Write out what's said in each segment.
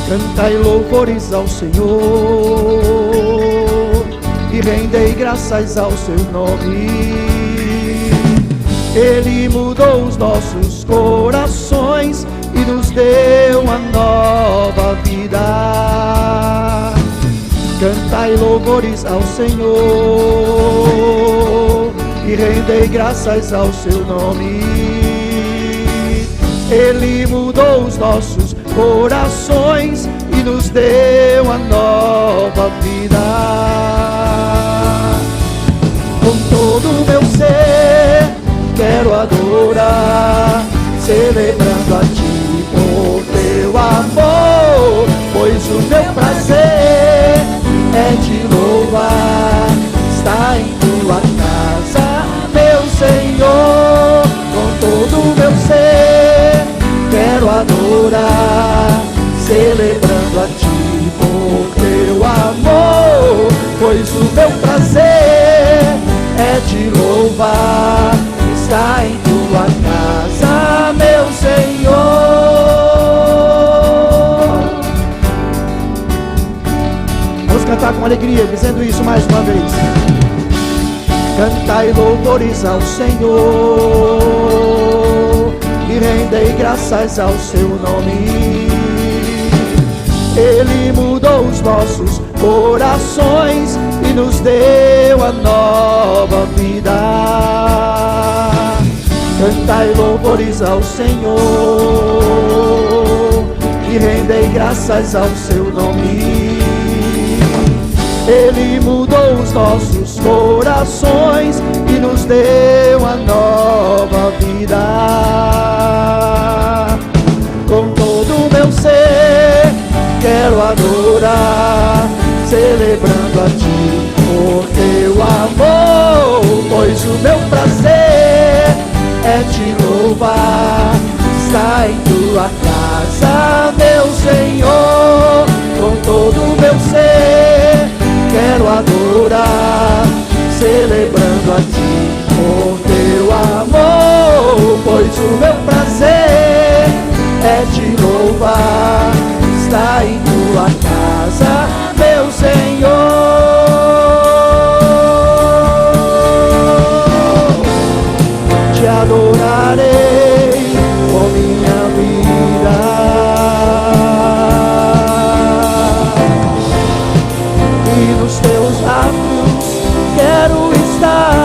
Cantai louvores ao Senhor e rendei graças ao seu nome. Ele mudou os nossos corações e nos deu uma nova vida. Cantai louvores ao Senhor e rendei graças ao seu nome. Ele mudou os nossos corações e nos deu uma nova vida. Com todo o meu ser quero adorar, celebrando a ti por teu amor, pois o meu prazer é te louvar, está em tua casa, meu Senhor. Com todo o meu ser quero adorar, celebrando a ti por teu amor, pois o meu prazer é te louvar, está em tua casa, meu Senhor. Vamos cantar com alegria, dizendo isso mais uma vez. Cantai louvores ao Senhor e rendei graças ao seu nome. Ele mudou os nossos corações e nos deu a nova vida. Cantai louvores ao Senhor e rendei graças ao seu nome. Ele mudou os nossos corações e nos deu a nova vida. Com todo o meu ser quero adorar, celebrando a ti por teu amor, pois o meu prazer é te louvar, está em tua casa, meu Senhor. Com todo o meu ser quero adorar, celebrando a ti por teu amor, pois o meu prazer é te louvar, está em tua casa, meu Senhor. Te adorarei com minha vida e nos teus lábios quero estar.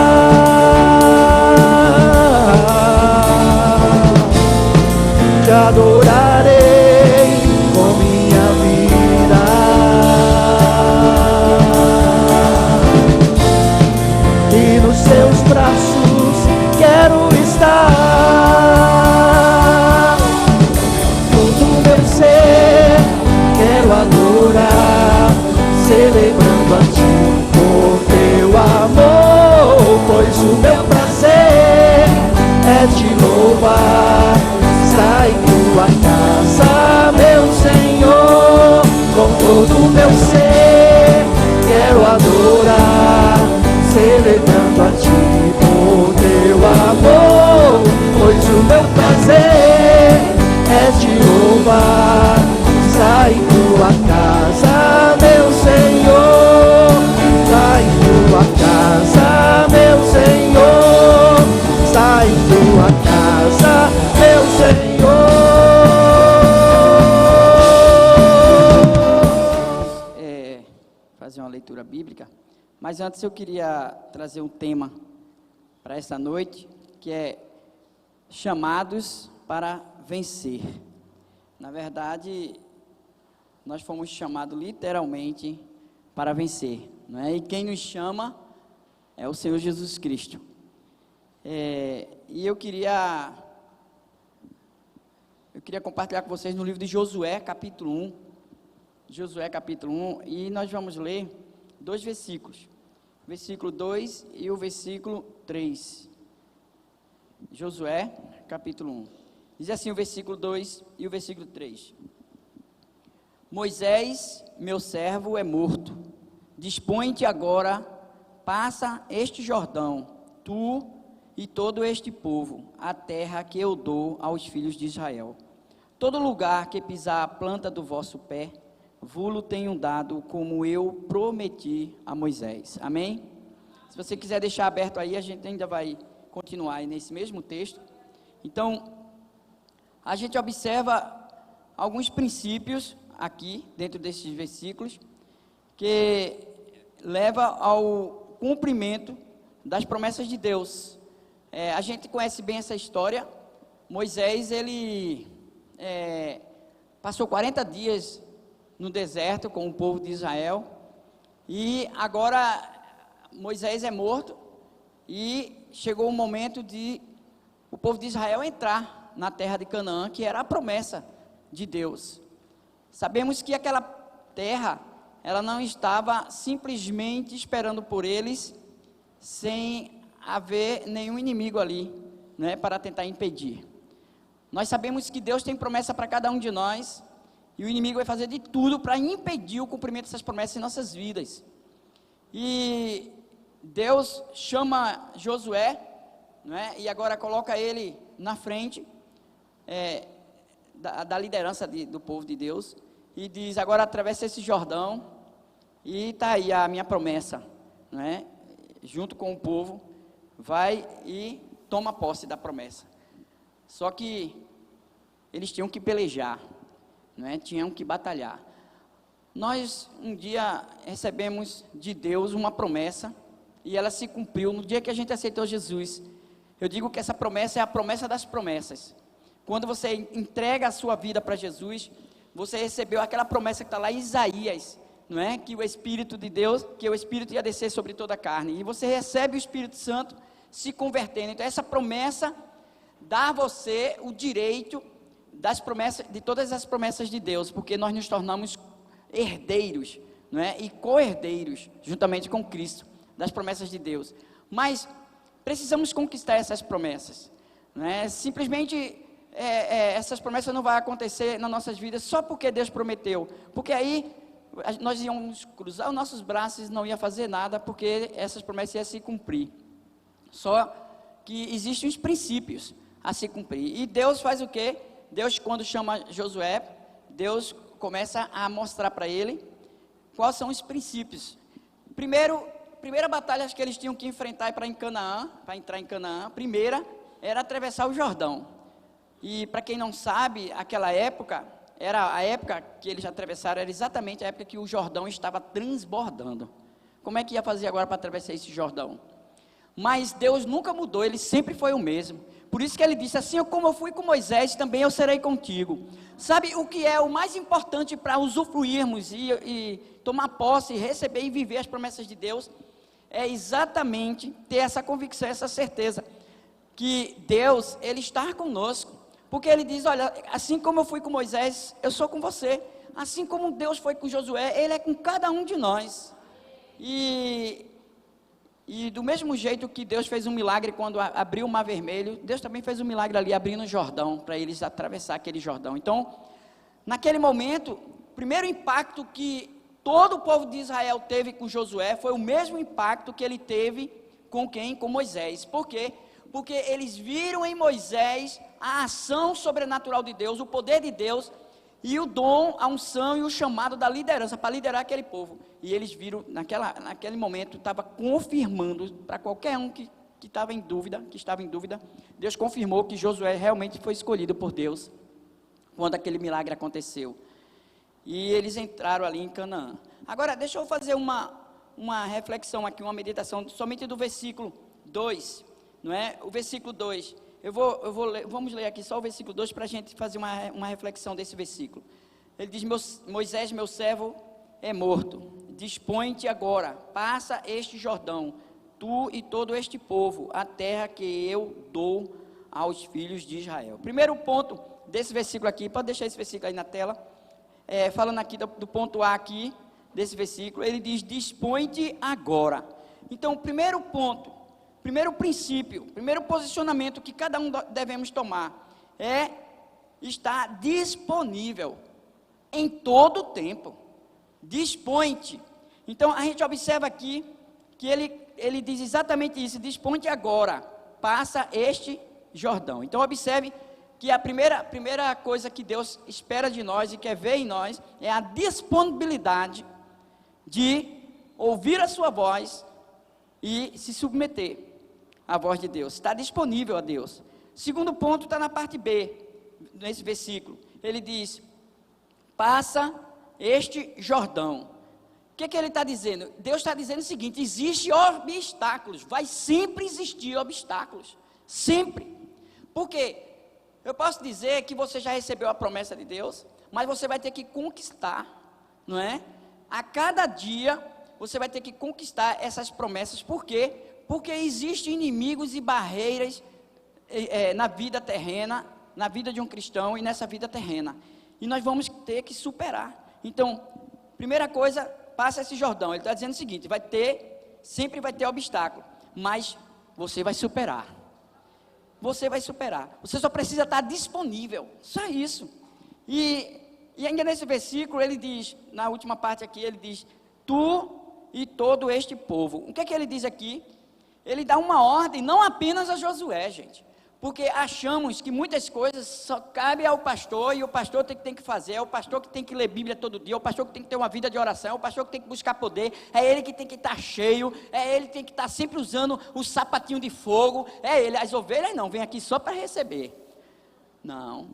Te adorarei com minha vida e nos teus braços quero estar. Todo o meu ser quero adorar, celebrando a ti por teu amor, pois o meu prazer é te louvar, está em tua casa, meu Senhor. Com todo o meu ser quero adorar, celebrando a ti por teu amor, pois o meu prazer é te louvar, está em tua casa, meu Senhor. Está em tua casa, meu Senhor. Está em tua casa, meu Senhor. Fazer uma leitura bíblica, mas antes eu queria trazer um tema para esta noite, que é chamados para vencer. Na verdade, nós fomos chamados literalmente para vencer, não é? E quem nos chama é o Senhor Jesus Cristo. E eu queria compartilhar com vocês no livro de Josué, capítulo 1. Josué, capítulo 1, e nós vamos ler 2 versículos. Versículo 2 e o versículo 3. Josué, capítulo 1. Diz assim o versículo 2 e o versículo 3. Moisés, meu servo, é morto. Dispõe-te agora, passa este Jordão, tu e todo este povo, a terra que eu dou aos filhos de Israel. todo lugar que pisar a planta do vosso pé, vulo tenho dado, como eu prometi a Moisés. Amém? Se você quiser deixar aberto aí, a gente ainda vai continuar aí nesse mesmo texto. Então, a gente observa alguns princípios aqui, dentro desses versículos, que leva ao cumprimento das promessas de Deus. A gente conhece bem essa história. Moisés, ele passou 40 dias no deserto com o povo de Israel, e agora Moisés é morto, e chegou o momento de o povo de Israel entrar na terra de Canaã, que era a promessa de Deus. Sabemos que aquela terra, ela não estava simplesmente esperando por eles, sem haver nenhum inimigo ali, né, para tentar impedir. Nós sabemos que Deus tem promessa para cada um de nós, e o inimigo vai fazer de tudo para impedir o cumprimento dessas promessas em nossas vidas. E Deus chama Josué, né, e agora coloca ele na frente da liderança do povo de Deus, e diz: agora atravessa esse Jordão, e está aí a minha promessa, né, junto com o povo, vai e toma posse da promessa. Só que eles tinham que pelejar, né, tinham que batalhar. Nós um dia recebemos de Deus uma promessa, e ela se cumpriu no dia que a gente aceitou Jesus. Eu digo que essa promessa é a promessa das promessas. Quando você entrega a sua vida para Jesus, você recebeu aquela promessa que está lá em Isaías, não é? Que o Espírito de Deus, que o Espírito ia descer sobre toda a carne, e você recebe o Espírito Santo se convertendo. Então essa promessa dá a você o direito das promessas, de todas as promessas de Deus, porque nós nos tornamos herdeiros, não é? E co-herdeiros, juntamente com Cristo, das promessas de Deus. Mas precisamos conquistar essas promessas, não é? Simplesmente essas promessas não vão acontecer nas nossas vidas só porque Deus prometeu, porque aí nós íamos cruzar os nossos braços e não ia fazer nada, porque essas promessas iam se cumprir. Só que existem os princípios a se cumprir, e Deus faz o quê? Deus, quando chama Josué, Deus começa a mostrar para ele quais são os princípios. Primeira batalha que eles tinham que enfrentar para entrar em Canaã, primeira era atravessar o Jordão. E para quem não sabe, aquela época, era a época que eles atravessaram, era exatamente a época que o Jordão estava transbordando. Como é que ia fazer agora para atravessar esse Jordão? Mas Deus nunca mudou, Ele sempre foi o mesmo. Por isso que Ele disse: assim como eu fui com Moisés, também eu serei contigo. Sabe o que é o mais importante para usufruirmos e tomar posse, receber e viver as promessas de Deus? É exatamente ter essa convicção, essa certeza, que Deus, Ele está conosco. Porque Ele diz: olha, assim como eu fui com Moisés, eu sou com você. Assim como Deus foi com Josué, Ele é com cada um de nós. E do mesmo jeito que Deus fez um milagre quando abriu o Mar Vermelho, Deus também fez um milagre ali, abrindo o Jordão, para eles atravessar aquele Jordão. Então, naquele momento, o primeiro impacto que todo o povo de Israel teve com Josué foi o mesmo impacto que ele teve com quem? Com Moisés. Por quê? Porque eles viram em Moisés a ação sobrenatural de Deus, o poder de Deus, e o dom, a unção e o chamado da liderança, para liderar aquele povo. E eles viram, naquele momento, estava confirmando, para qualquer um que estava em dúvida, Deus confirmou que Josué realmente foi escolhido por Deus, quando aquele milagre aconteceu. E eles entraram ali em Canaã. Agora, deixa eu fazer uma reflexão aqui, uma meditação, somente do versículo 2, não é? O versículo 2, vamos ler aqui só o versículo 2, para a gente fazer uma reflexão desse versículo. Ele diz: Moisés, meu servo, é morto, dispõe-te agora, passa este Jordão, tu e todo este povo, a terra que eu dou aos filhos de Israel. Primeiro ponto desse versículo aqui, pode deixar esse versículo aí na tela, falando aqui do ponto A aqui, desse versículo, ele diz: dispõe-te agora. Então, o primeiro ponto, primeiro princípio, primeiro posicionamento que cada um devemos tomar, é estar disponível em todo o tempo. Dispõe-te. Então, a gente observa aqui, que ele diz exatamente isso: dispõe-te agora, passa este Jordão. Então, observe que a primeira coisa que Deus espera de nós e quer ver em nós é a disponibilidade de ouvir a sua voz e se submeter à voz de Deus. Está disponível a Deus. Segundo ponto está na parte B, nesse versículo. Ele diz: passa este Jordão. O que ele está dizendo? Deus está dizendo o seguinte: existem obstáculos, vai sempre existir obstáculos, sempre. Por quê? Eu posso dizer que você já recebeu a promessa de Deus, mas você vai ter que conquistar, não é? A cada dia, você vai ter que conquistar essas promessas. Por quê? Porque existem inimigos e barreiras na vida terrena, na vida de um cristão e nessa vida terrena. E nós vamos ter que superar. Então, primeira coisa, passa esse Jordão. Ele está dizendo o seguinte: sempre vai ter obstáculo, mas você vai superar. Você vai superar. Você só precisa estar disponível. Só isso. E ainda nesse versículo ele diz, na última parte aqui, ele diz: tu e todo este povo. O que é que ele diz aqui? Ele dá uma ordem, não apenas a Josué, gente. Porque achamos que muitas coisas só cabem ao pastor, e o pastor tem que fazer, é o pastor que tem que ler Bíblia todo dia, é o pastor que tem que ter uma vida de oração, é o pastor que tem que buscar poder, é ele que tem que estar cheio, é ele que tem que estar sempre usando o sapatinho de fogo, é ele. As ovelhas não, vem aqui só para receber. Não,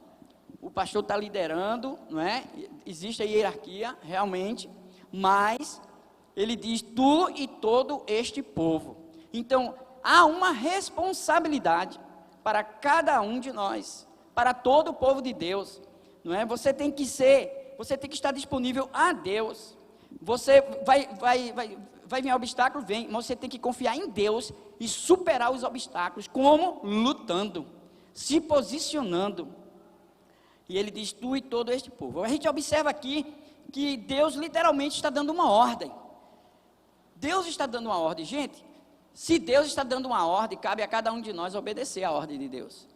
o pastor está liderando, não é? Existe a hierarquia, realmente, mas ele diz: tu e todo este povo. Então, há uma responsabilidade para cada um de nós, para todo o povo de Deus, não é? Você tem que estar disponível a Deus. Você vai vir obstáculo, vem, mas você tem que confiar em Deus e superar os obstáculos. Como? Lutando, se posicionando. E ele diz: tu e todo este povo. A gente observa aqui que Deus literalmente está dando uma ordem. Deus está dando uma ordem, gente. Se Deus está dando uma ordem, cabe a cada um de nós obedecer a ordem de Deus.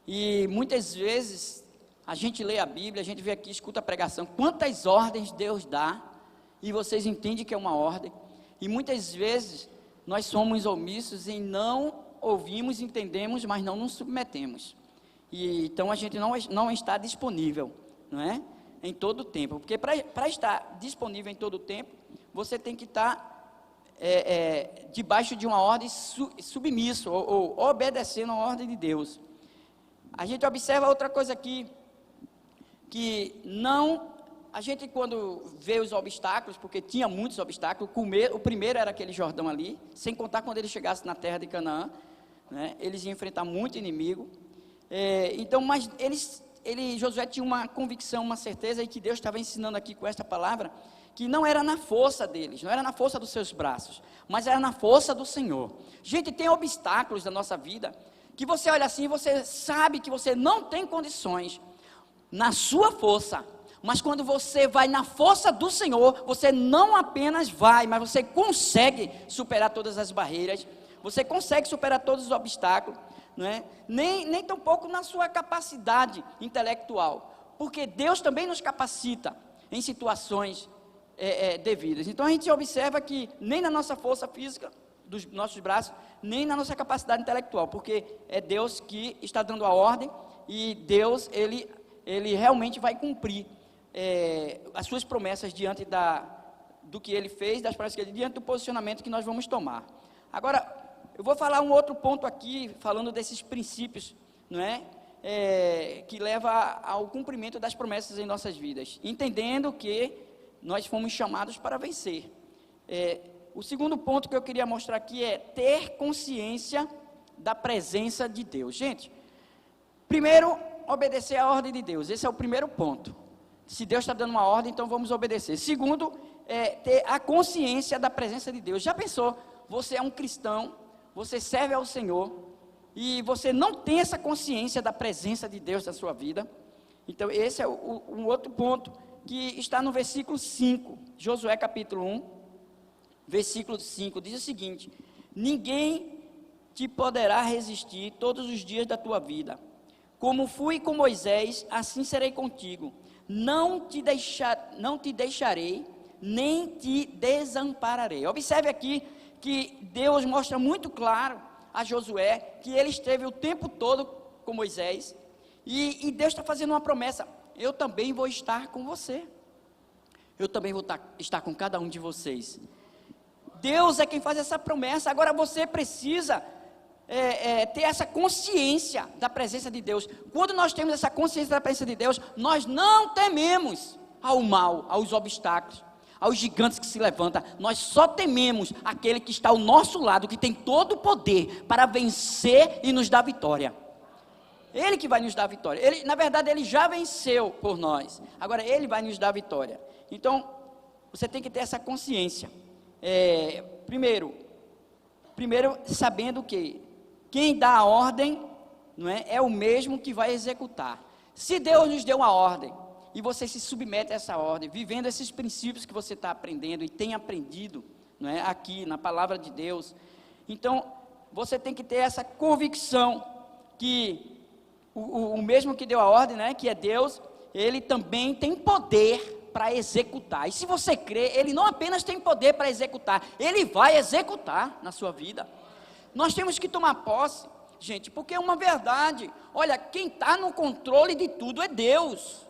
E muitas vezes a gente lê a Bíblia, a gente vê aqui, escuta a pregação, quantas ordens Deus dá, e vocês entendem que é uma ordem, e muitas vezes nós somos omissos e não ouvimos, entendemos, mas não nos submetemos. E então a gente não está disponível, não é? Em todo o tempo, porque para estar disponível em todo o tempo, você tem que estar debaixo de uma ordem submisso, ou obedecendo a ordem de Deus. A gente observa outra coisa aqui, que a gente quando vê os obstáculos, porque tinha muitos obstáculos, o primeiro era aquele Jordão ali, sem contar quando ele chegasse na terra de Canaã, né, eles iam enfrentar muito inimigo, mas Josué tinha uma convicção, uma certeza, e que Deus estava ensinando aqui com esta palavra, que não era na força deles, não era na força dos seus braços, mas era na força do Senhor. Gente, tem obstáculos na nossa vida, que você olha assim, você sabe que você não tem condições, na sua força, mas quando você vai na força do Senhor, você não apenas vai, mas você consegue superar todas as barreiras, você consegue superar todos os obstáculos, não é? Nem tão pouco na sua capacidade intelectual, porque Deus também nos capacita em situações devidas. Então a gente observa que nem na nossa força física, dos nossos braços, nem na nossa capacidade intelectual, porque é Deus que está dando a ordem, e Deus, Ele realmente vai cumprir as suas promessas diante do que Ele fez, das promessas que Ele, diante do posicionamento que nós vamos tomar. Agora, eu vou falar um outro ponto aqui, falando desses princípios, não é? Que leva ao cumprimento das promessas em nossas vidas, entendendo que nós fomos chamados para vencer. O segundo ponto que eu queria mostrar aqui é ter consciência da presença de Deus. Gente, primeiro, obedecer à ordem de Deus. Esse é o primeiro ponto. Se Deus está dando uma ordem, então vamos obedecer. Segundo, ter a consciência da presença de Deus. Já pensou? Você é um cristão, você serve ao Senhor, e você não tem essa consciência da presença de Deus na sua vida. Então esse é um outro ponto, que está no versículo 5, Josué capítulo 1, versículo 5, diz o seguinte: ninguém te poderá resistir todos os dias da tua vida. Como fui com Moisés, assim serei contigo. Não te deixarei, nem te desampararei. Observe aqui que Deus mostra muito claro a Josué que ele esteve o tempo todo com Moisés, E Deus está fazendo uma promessa: eu também vou estar com você, eu também vou estar com cada um de vocês. Deus é quem faz essa promessa. Agora você precisa ter essa consciência da presença de Deus. Quando nós temos essa consciência da presença de Deus, nós não tememos ao mal, aos obstáculos, aos gigantes que se levantam. Nós só tememos aquele que está ao nosso lado, que tem todo o poder para vencer e nos dar vitória. Ele que vai nos dar vitória. Na verdade, ele já venceu por nós. Agora, ele vai nos dar vitória. Então, você tem que ter essa consciência. Primeiro, sabendo que quem dá a ordem, não é o mesmo que vai executar. Se Deus nos deu uma ordem, e você se submete a essa ordem, vivendo esses princípios que você está aprendendo, e tem aprendido, não é, aqui na palavra de Deus, então, você tem que ter essa convicção, que o mesmo que deu a ordem, né, que é Deus, ele também tem poder para executar. E se você crê, ele não apenas tem poder para executar, ele vai executar na sua vida. Nós temos que tomar posse, gente, porque é uma verdade. Olha, quem está no controle de tudo é Deus.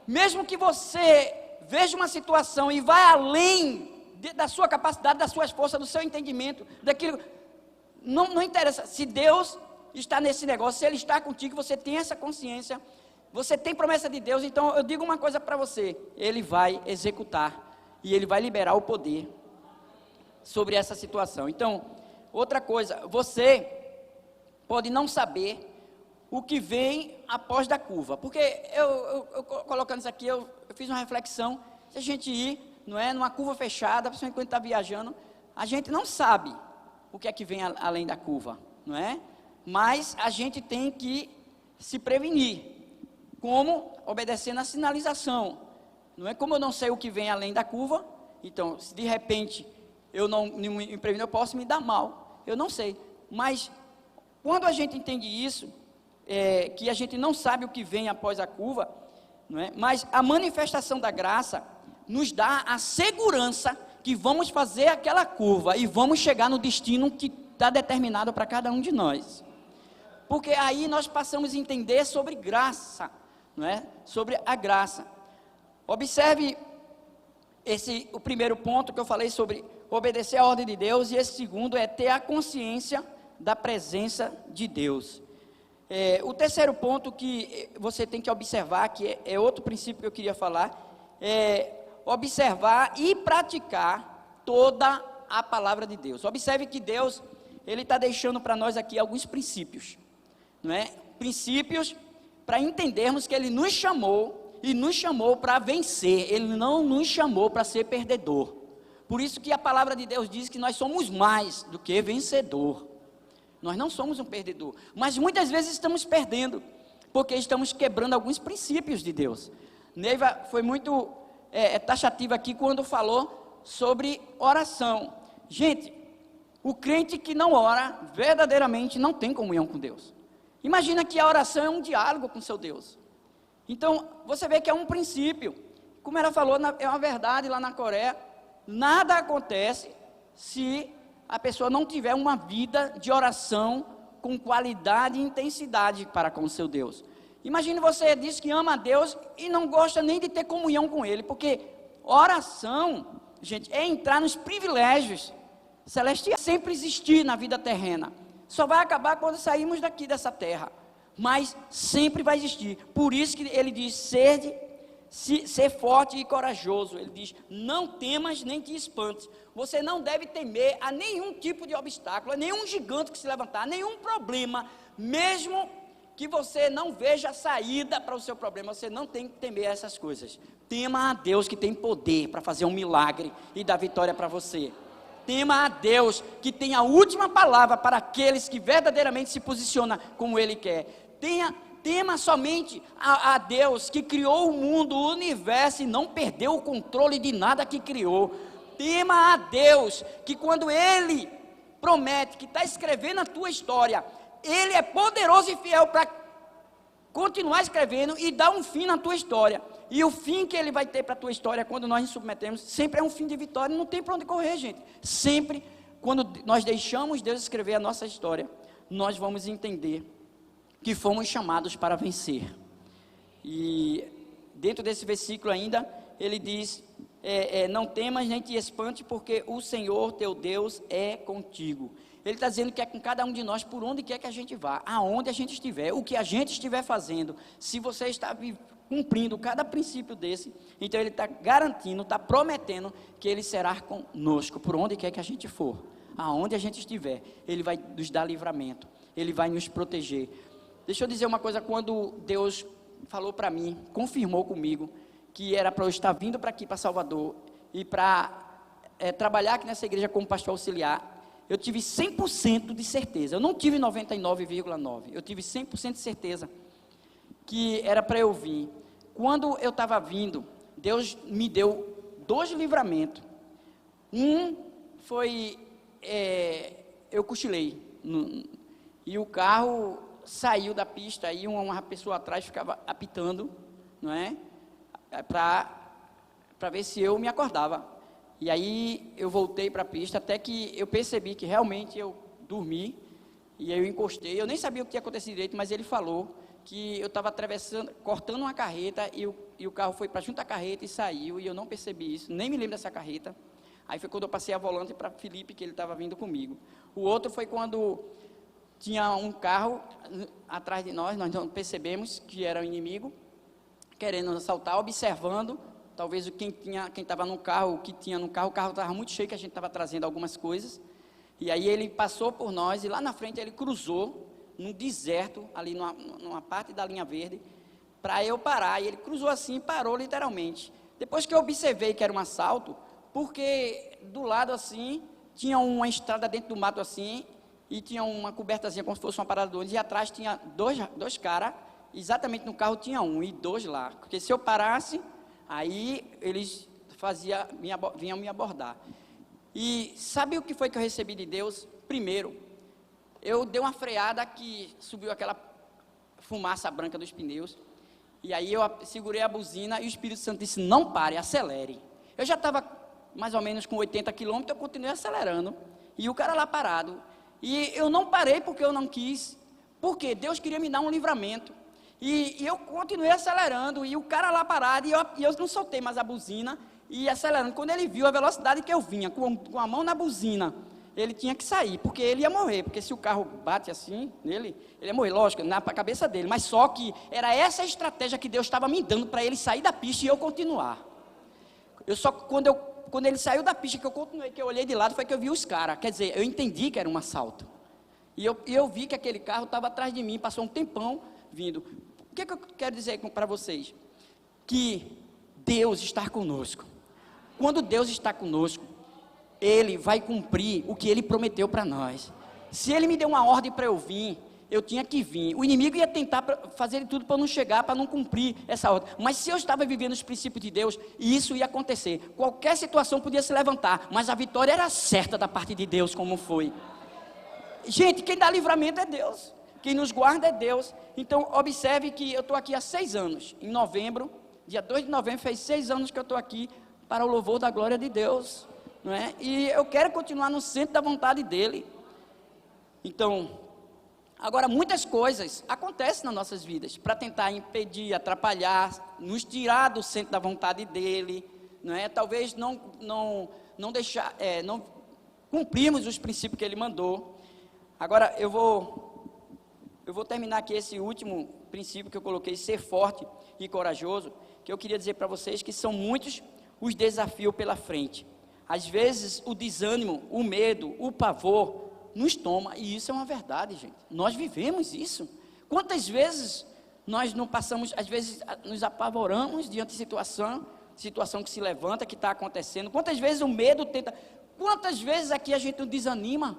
Mesmo que você veja uma situação e vá além da sua capacidade, das suas forças, do seu entendimento, daquilo, não interessa. Se Deus está nesse negócio, se Ele está contigo, você tem essa consciência, você tem promessa de Deus. Então eu digo uma coisa para você: Ele vai executar e Ele vai liberar o poder sobre essa situação. Então, outra coisa, você pode não saber o que vem após da curva, porque eu colocando isso aqui, eu fiz uma reflexão. Se a gente ir, não é, numa curva fechada, principalmente quando está viajando, a gente não sabe o que é que vem além da curva, não é? Mas a gente tem que se prevenir. Como? Obedecendo a sinalização. Não é? Como eu não sei o que vem além da curva, então, se de repente eu não me previno, eu posso me dar mal. Eu não sei. Mas, quando a gente entende isso, que a gente não sabe o que vem após a curva, não é? Mas a manifestação da graça nos dá a segurança que vamos fazer aquela curva e vamos chegar no destino que está determinado para cada um de nós. Porque aí nós passamos a entender sobre graça, não é? Sobre a graça. Observe o primeiro ponto que eu falei sobre obedecer à ordem de Deus, e esse segundo é ter a consciência da presença de Deus. O terceiro ponto que você tem que observar, que é outro princípio que eu queria falar, é observar e praticar toda a palavra de Deus. Observe que Deus, Ele está deixando para nós aqui alguns princípios, não é? Princípios para entendermos que Ele nos chamou, e nos chamou para vencer. Ele não nos chamou para ser perdedor. Por isso que a palavra de Deus diz que nós somos mais do que vencedor. Nós não somos um perdedor, mas muitas vezes estamos perdendo, porque estamos quebrando alguns princípios de Deus. Neiva foi muito taxativa aqui quando falou sobre oração. Gente, o crente que não ora, verdadeiramente não tem comunhão com Deus. Imagina que a oração é um diálogo com seu Deus. Então, você vê que é um princípio. Como ela falou, é uma verdade lá na Coreia, nada acontece se a pessoa não tiver uma vida de oração com qualidade e intensidade para com o seu Deus. Imagine você diz que ama a Deus e não gosta nem de ter comunhão com Ele, porque oração, gente, é entrar nos privilégios celestiais. Sempre existir na vida terrena. Só vai acabar quando sairmos daqui dessa terra, mas sempre vai existir. Por isso que Ele diz, ser forte e corajoso. Ele diz, não temas nem te espantes. Você não deve temer a nenhum tipo de obstáculo, a nenhum gigante que se levantar, a nenhum problema, mesmo que você não veja saída para o seu problema, você não tem que temer essas coisas. Tema a Deus que tem poder para fazer um milagre e dar vitória para você. Tema a Deus que tem a última palavra para aqueles que verdadeiramente se posicionam como Ele quer. Tema somente a Deus que criou o mundo, o universo e não perdeu o controle de nada que criou. Tema a Deus que quando Ele promete que está escrevendo a tua história, Ele é poderoso e fiel para continuar escrevendo e dar um fim na tua história. E o fim que Ele vai ter para a tua história, quando nós nos submetemos, sempre é um fim de vitória, não tem para onde correr, gente. Sempre, quando nós deixamos Deus escrever a nossa história, nós vamos entender que fomos chamados para vencer. E dentro desse versículo ainda, ele diz, não temas nem te espante, porque o Senhor teu Deus é contigo. Ele está dizendo que é com cada um de nós, por onde quer que a gente vá, aonde a gente estiver, o que a gente estiver fazendo. Se você está cumprindo cada princípio desse, então ele está garantindo, está prometendo que ele será conosco, por onde quer que a gente for, aonde a gente estiver. Ele vai nos dar livramento, ele vai nos proteger. Deixa eu dizer uma coisa, quando Deus falou para mim, confirmou comigo, que era para eu estar vindo para aqui, para Salvador, e para trabalhar aqui nessa igreja como pastor auxiliar, eu tive 100% de certeza. Eu não tive 99,9%, eu tive 100% de certeza que era para eu vir. Quando eu estava vindo, Deus me deu 2 livramentos. Um foi, eu cochilei, e o carro saiu da pista, e uma pessoa atrás ficava apitando, não é? Para ver se eu me acordava. E aí eu voltei para a pista, até que eu percebi que realmente eu dormi, e aí eu encostei. Eu nem sabia o que tinha acontecido direito, mas ele falou que eu estava cortando uma carreta, e o carro foi para junto à carreta e saiu, e eu não percebi isso, nem me lembro dessa carreta. Aí foi quando eu passei a volante para Felipe, que ele estava vindo comigo. O outro foi quando tinha um carro atrás de nós não percebemos que era o inimigo, querendo nos assaltar, observando, talvez quem estava no carro, o que tinha no carro, o carro estava muito cheio, que a gente estava trazendo algumas coisas, e aí ele passou por nós, e lá na frente ele cruzou, num deserto, ali numa parte da linha verde, para eu parar, e ele cruzou assim e parou literalmente. Depois que eu observei que era um assalto, porque do lado assim, tinha uma estrada dentro do mato assim, e tinha uma cobertazinha como se fosse uma parada de ônibus, e atrás tinha dois caras, exatamente no carro tinha um, e 2 lá, porque se eu parasse, aí eles vinham me abordar. E sabe o que foi que eu recebi de Deus? Primeiro, eu dei uma freada que subiu aquela fumaça branca dos pneus, e aí eu segurei a buzina, e o Espírito Santo disse, não pare, acelere. Eu já estava mais ou menos com 80 km, eu continuei acelerando, e o cara lá parado, e eu não parei porque eu não quis, porque Deus queria me dar um livramento, e eu continuei acelerando, e o cara lá parado, e eu não soltei mais a buzina, e acelerando. Quando ele viu a velocidade que eu vinha, com a mão na buzina, ele tinha que sair, porque ele ia morrer, porque se o carro bate assim nele, ele ia morrer, lógico, na cabeça dele, mas só que era essa a estratégia que Deus estava me dando, para ele sair da pista e eu continuar. Quando ele saiu da pista, que eu continuei, que eu olhei de lado, foi que eu vi os caras, quer dizer, eu entendi que era um assalto, e eu vi que aquele carro estava atrás de mim, passou um tempão vindo. O que eu quero dizer para vocês? Que Deus está conosco. Quando Deus está conosco, Ele vai cumprir o que Ele prometeu para nós. Se Ele me deu uma ordem para eu vir, eu tinha que vir. O inimigo ia tentar fazer tudo para não chegar, para não cumprir essa ordem. Mas se eu estava vivendo os princípios de Deus, isso ia acontecer. Qualquer situação podia se levantar, mas a vitória era certa da parte de Deus, como foi. Gente, quem dá livramento é Deus. Quem nos guarda é Deus. Então, observe que eu estou aqui há 6 anos. Em novembro, dia 2 de novembro, fez 6 anos que eu estou aqui para o louvor da glória de Deus. Não é? E eu quero continuar no centro da vontade dEle. Então, agora muitas coisas acontecem nas nossas vidas para tentar impedir, atrapalhar, nos tirar do centro da vontade dEle. Não é? Talvez não cumprirmos os princípios que Ele mandou. Agora, eu vou terminar aqui esse último princípio que eu coloquei, ser forte e corajoso, que eu queria dizer para vocês que são muitos os desafios pela frente. Às vezes o desânimo, o medo, o pavor nos toma, e isso é uma verdade, gente. Nós vivemos isso. Quantas vezes nós não passamos, às vezes nos apavoramos diante de situação que se levanta, que está acontecendo. Quantas vezes o medo tenta, quantas vezes aqui a gente não desanima,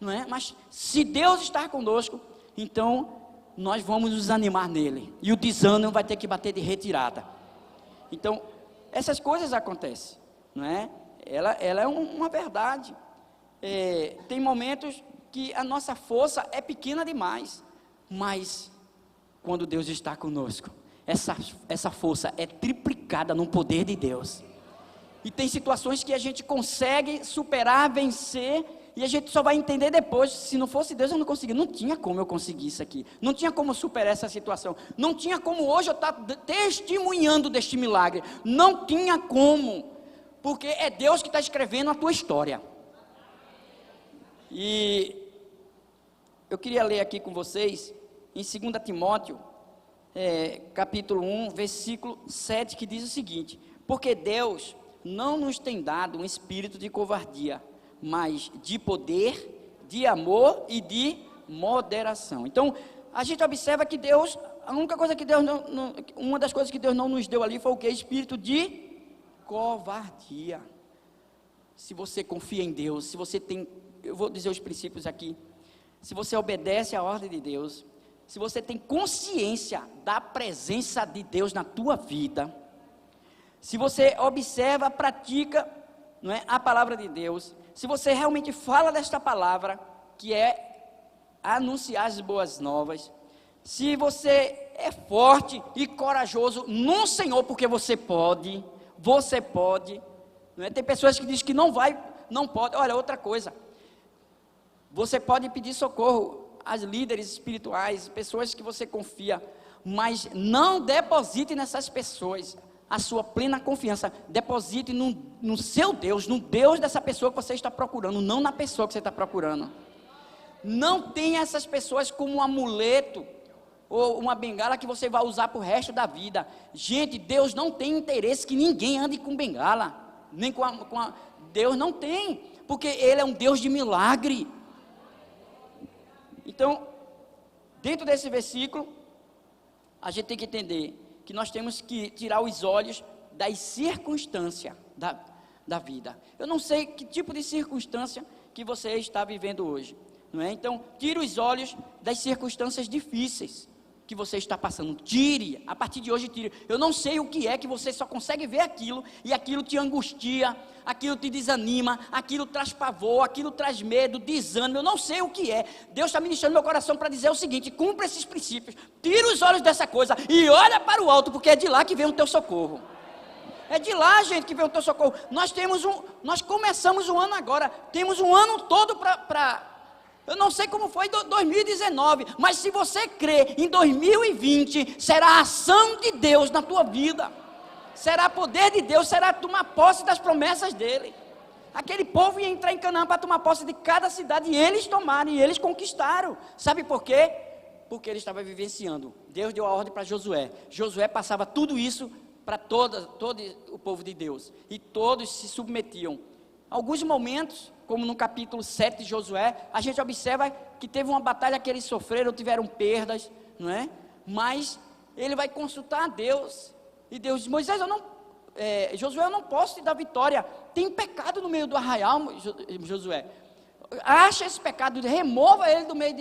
não é? Mas se Deus está conosco, então nós vamos nos animar nele, e o desânimo vai ter que bater de retirada. Então, essas coisas acontecem, não é? Ela é uma verdade. Tem momentos que a nossa força é pequena demais, mas quando Deus está conosco, essa força é triplicada no poder de Deus. E tem situações que a gente consegue superar, vencer, E a gente só vai entender depois, se não fosse Deus eu não conseguia. Não tinha como eu conseguir isso aqui. Não tinha como superar essa situação. Não tinha como hoje eu estar testemunhando deste milagre. Não tinha como. Porque é Deus que está escrevendo a tua história. E eu queria ler aqui com vocês, em 2 Timóteo, capítulo 1, versículo 7, que diz o seguinte: porque Deus não nos tem dado um espírito de covardia, mas de poder, de amor e de moderação. Então, a gente observa que Deus, a única coisa que Deus uma das coisas que Deus não nos deu ali foi o que? Espírito de covardia. Se você confia em Deus, se você tem, eu vou dizer os princípios aqui, se você obedece à ordem de Deus, se você tem consciência da presença de Deus na tua vida, se você observa, pratica, não é, a palavra de Deus, se você realmente fala desta palavra, que é anunciar as boas novas, se você é forte e corajoso no Senhor, porque você pode, não é? Tem pessoas que dizem que não vai, não pode. Olha, outra coisa, você pode pedir socorro às líderes espirituais, pessoas que você confia, mas não deposite nessas pessoas a sua plena confiança. Deposite no seu Deus, no Deus dessa pessoa que você está procurando, não na pessoa que você está procurando. Não tenha essas pessoas como um amuleto ou uma bengala que você vai usar para o resto da vida. Gente, Deus não tem interesse que ninguém ande com bengala, nem com a Deus não tem, porque Ele é um Deus de milagre. Então, dentro desse versículo, a gente tem que entender que nós temos que tirar os olhos das circunstâncias da vida. Eu não sei que tipo de circunstância que você está vivendo hoje, não é? Então, tire os olhos das circunstâncias difíceis que você está passando. Tire, a partir de hoje tire. Eu não sei o que é que você só consegue ver aquilo, e aquilo te angustia, aquilo te desanima, aquilo traz pavor, aquilo traz medo, desânimo, eu não sei o que é. Deus está ministrando meu coração para dizer o seguinte: cumpra esses princípios, tira os olhos dessa coisa e olha para o alto, porque é de lá que vem o teu socorro. É de lá, gente, que vem o teu socorro. Nós começamos o ano agora, temos um ano todo eu não sei como foi 2019, mas se você crê em 2020, será a ação de Deus na tua vida, será poder de Deus, será tomar posse das promessas dele. Aquele povo ia entrar em Canaã para tomar posse de cada cidade, e eles tomaram, e eles conquistaram. Sabe por quê? Porque ele estava vivenciando. Deus deu a ordem para Josué. Josué passava tudo isso para todo o povo de Deus, e todos se submetiam. Alguns momentos, como no capítulo 7 de Josué, a gente observa que teve uma batalha que eles sofreram, tiveram perdas, não é? Mas ele vai consultar a Deus, e Deus diz: Moisés, Josué, eu não posso te dar vitória, tem pecado no meio do arraial, Josué, acha esse pecado, remova ele do meio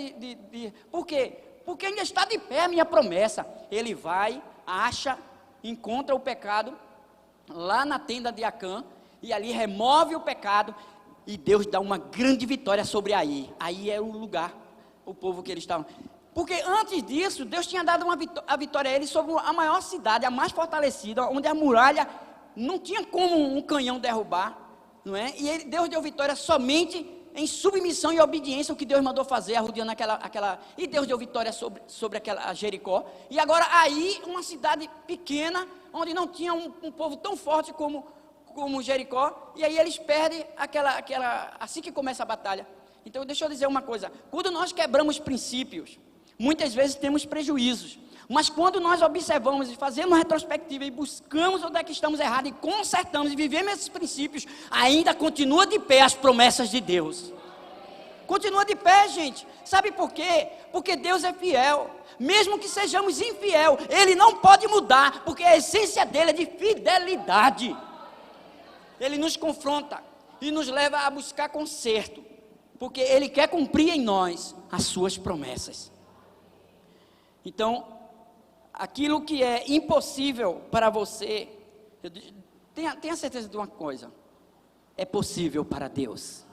por quê? Porque ainda está de pé a minha promessa. Ele vai, acha, encontra o pecado lá na tenda de Acã, e ali remove o pecado, e Deus dá uma grande vitória sobre Ai. Ai é o lugar, o povo que eles estavam. Porque antes disso, Deus tinha dado a vitória a eles sobre a maior cidade, a mais fortalecida, onde a muralha não tinha como um canhão derrubar, não é? E Deus deu vitória somente em submissão e obediência ao que Deus mandou fazer, arrodeando aquela. E Deus deu vitória sobre aquela Jericó. E agora Ai, uma cidade pequena, onde não tinha um povo tão forte como Jericó, e aí eles perdem assim que começa a batalha. Então deixa eu dizer uma coisa: quando nós quebramos princípios, muitas vezes temos prejuízos, mas quando nós observamos e fazemos retrospectiva e buscamos onde é que estamos errados e consertamos e vivemos esses princípios, ainda continua de pé as promessas de Deus. Continua de pé, gente. Sabe por quê? Porque Deus é fiel. Mesmo que sejamos infiel, Ele não pode mudar, porque a essência dele é de fidelidade. Ele nos confronta e nos leva a buscar conserto, porque Ele quer cumprir em nós as suas promessas. Então, aquilo que é impossível para você, tenha certeza de uma coisa: é possível para Deus,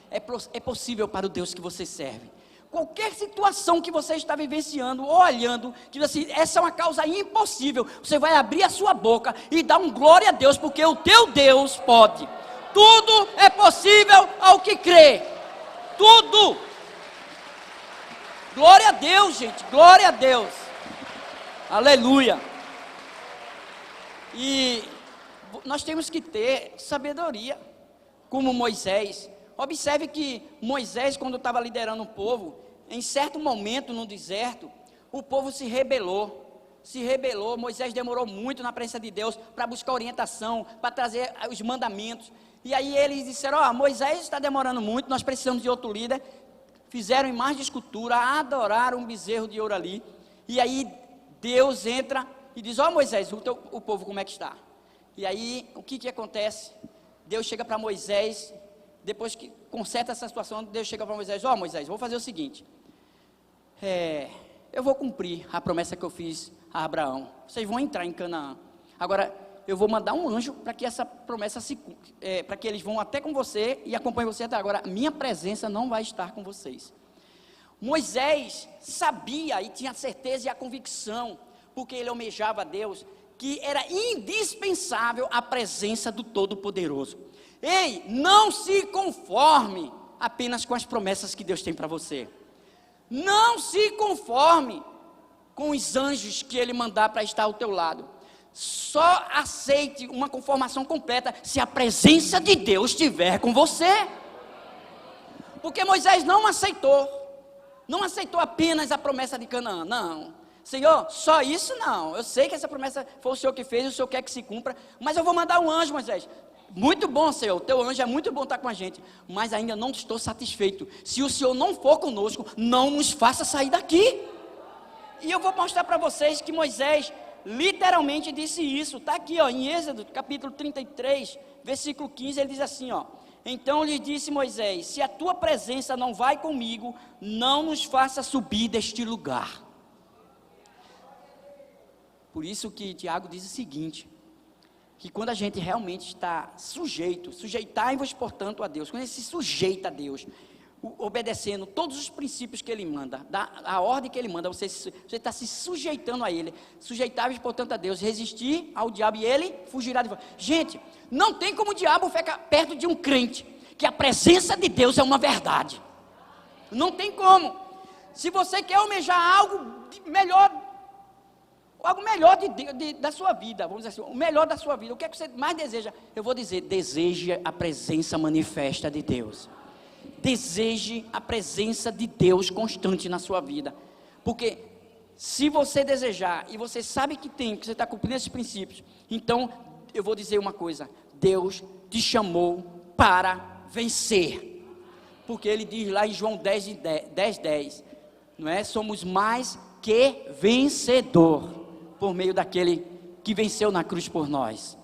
é possível para o Deus que você serve. Qualquer situação que você está vivenciando, olhando, que assim, essa é uma causa impossível, você vai abrir a sua boca e dar um glória a Deus, porque o teu Deus pode. Tudo é possível ao que crê. tudo. Glória a Deus, gente, glória a Deus. Aleluia. E nós temos que ter sabedoria, como Moisés. Observe que Moisés, quando estava liderando o povo, em certo momento no deserto, o povo se rebelou. Moisés demorou muito na presença de Deus para buscar orientação, para trazer os mandamentos. E aí eles disseram: Moisés está demorando muito, nós precisamos de outro líder. Fizeram imagem de escultura, adoraram um bezerro de ouro ali. E aí Deus entra e diz: Moisés, o povo como é que está? E aí o que acontece? Deus chega para Moisés, depois que conserta essa situação, Deus chega para Moisés: Moisés, vou fazer o seguinte, eu vou cumprir a promessa que eu fiz a Abraão, vocês vão entrar em Canaã. Agora eu vou mandar um anjo para que essa promessa para que eles vão até com você e acompanhem você até agora. Minha presença não vai estar com vocês. Moisés sabia e tinha certeza e a convicção, porque ele almejava a Deus, que era indispensável a presença do Todo-Poderoso. Ei, não se conforme apenas com as promessas que Deus tem para você. Não se conforme com os anjos que Ele mandar para estar ao teu lado. Só aceite uma conformação completa se a presença de Deus estiver com você. Porque Moisés não aceitou apenas a promessa de Canaã. Não, Senhor, só isso não. Eu sei que essa promessa foi o Senhor que fez, o Senhor quer que se cumpra, mas eu vou mandar um anjo, Moisés. Muito bom, Senhor, o teu anjo é muito bom estar com a gente, mas ainda não estou satisfeito. Se o Senhor não for conosco, não nos faça sair daqui. E eu vou mostrar para vocês que Moisés literalmente disse isso. Está aqui, em Êxodo, capítulo 33, versículo 15, ele diz assim, então lhe disse Moisés: se a tua presença não vai comigo, não nos faça subir deste lugar. Por isso que Tiago diz o seguinte, que quando a gente realmente está sujeitai-vos portanto a Deus, quando ele se sujeita a Deus, obedecendo todos os princípios que Ele manda, a ordem que Ele manda, você está se sujeitando a Ele. Sujeitai-vos portanto a Deus, resistir ao diabo e ele fugirá de vós. Gente, não tem como o diabo ficar perto de um crente, que a presença de Deus é uma verdade. Não tem como. Se você quer almejar algo melhor da sua vida, vamos dizer assim, o melhor da sua vida, o que é que você mais deseja? Eu vou dizer, deseja a presença manifesta de Deus. Deseje a presença de Deus constante na sua vida, porque se você desejar, e você sabe que você está cumprindo esses princípios, então eu vou dizer uma coisa, Deus te chamou para vencer, porque Ele diz lá em João 10:10, não é? Somos mais que vencedor, por meio daquele que venceu na cruz por nós,